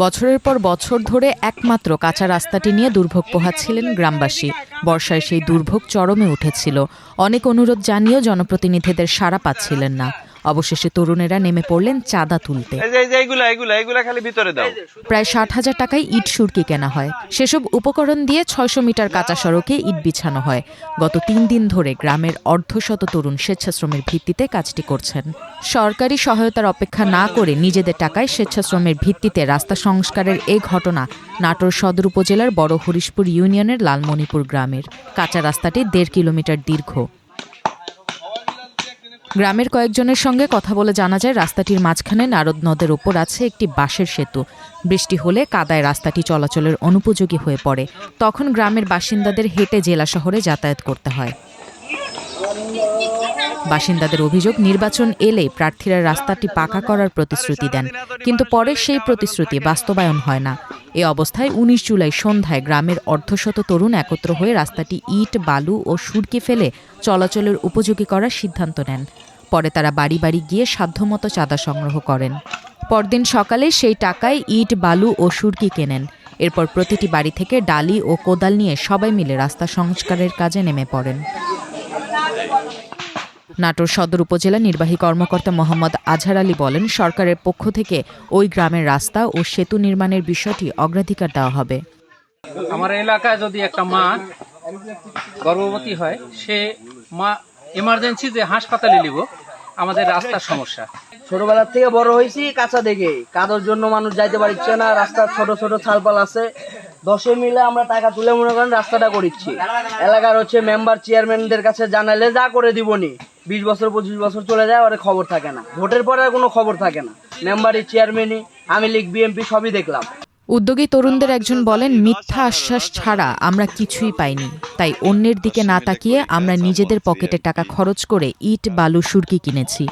বছরের পর বছর ধরে একমাত্র কাঁচা রাস্তাটি নিয়ে দুর্ভোগ পোহাচ্ছিলেন গ্রামবাসী। বর্ষায় সেই দুর্ভোগ চরমে উঠেছিল। অনেক অনুরোধ জানিয়েও জনপ্রতিনিধিদের সাড়া পাচ্ছিলেন না। অবশেষে তরুণেরা নেমে পড়লেন চাঁদা তুলতে। প্রায় ৬০,০০০ টাকায় ইট সুরকি কেনা হয়। সেসব উপকরণ দিয়ে ৬০০ মিটার কাঁচা সড়কে ইট বিছানো হয়। গত ৩ দিন ধরে গ্রামের অর্ধশত তরুণ স্বেচ্ছাশ্রমের ভিত্তিতে কাজটি করছেন। সরকারি সহায়তার অপেক্ষা না করে নিজেদের টাকায় স্বেচ্ছাশ্রমের ভিত্তিতে রাস্তা সংস্কারের এই ঘটনা নাটোর সদর উপজেলার বড় হরিশপুর ইউনিয়নের লালমণিপুর গ্রামের। কাঁচা রাস্তাটি ১.৫ কিলোমিটার দীর্ঘ। গ্রামের কয়েকজনের সঙ্গে কথা বলে জানা যায়, রাস্তাটির মাঝখানে নারদ নদের ওপর আছে একটি বাঁশের সেতু। বৃষ্টি হলে কাদায় রাস্তাটি চলাচলের অনুপযোগী হয়ে পড়ে। তখন গ্রামের বাসিন্দাদের হেঁটে জেলা শহরে যাতায়াত করতে হয়। বাসিন্দাদের অভিযোগ, নির্বাচন এলে প্রার্থীরা রাস্তাটি পাকা করার প্রতিশ্রুতি দেন, কিন্তু পরে সেই প্রতিশ্রুতি বাস্তবায়ন হয় না। এ অবস্থায় ১৯ জুলাই সন্ধ্যায় গ্রামের অর্ধশত তরুণ একত্র হয়ে রাস্তাটি ইট, বালু ও সুরকি ফেলে চলাচলের উপযোগী করার সিদ্ধান্ত নেন। পরে তারা বাড়ি বাড়ি গিয়ে সাধ্যমতো চাঁদা সংগ্রহ করেন। পরদিন সকালে সেই টাকায় ইট, বালু ও সুরকি কেনেন। এরপর প্রতিটি বাড়ি থেকে ডালি ও কোদাল নিয়ে সবাই মিলে রাস্তা সংস্কারের কাজে নেমে পড়েন। নাটোর সদর উপজেলা নির্বাহী কর্মকর্তা মোহাম্মদ আজহার আলী বলেন, সরকারের পক্ষ থেকে ওই গ্রামের রাস্তা ও সেতু নির্মাণের বিষয়টি অগ্রাধিকার দেওয়া হবে। আমার এলাকায় যদি একটা মা গর্ভবতী হয়, সে মা এমার্জেন্সি যে হাসপাতালে নিব, আমাদের রাস্তার সমস্যা। ছোটবেলার থেকে বড় হয়েছি কাঁচা দেখে, কাদোর জন্য মানুষ যাইতে পারছে না। রাস্তার ছোট ছোট ছালপাল আছে, 10 মিলে আমরা টাকা তুলে মনে করেন রাস্তাটা করিচ্ছি। এলাকার মেম্বার চেয়ারম্যানদের কাছে জানালে যা করে দিবনি, 20 বছর 25 বছর চলে যায়, ওর খবর থাকে না। ভোটের পরে আর কোনো খবর থাকে না। মেম্বারই, চেয়ারম্যানই, আমি লীগ, বিএমপি সবই দেখলাম। উদ্যোগী তরুণদের একজন বলেন, মিথ্যা আশ্বাস ছাড়া আমরা কিছুই পাইনি। তাই অন্যের দিকে না তাকিয়ে আমরা নিজেদের পকেটে টাকা খরচ করে ইট, বালু, সুরকি কিনেছি।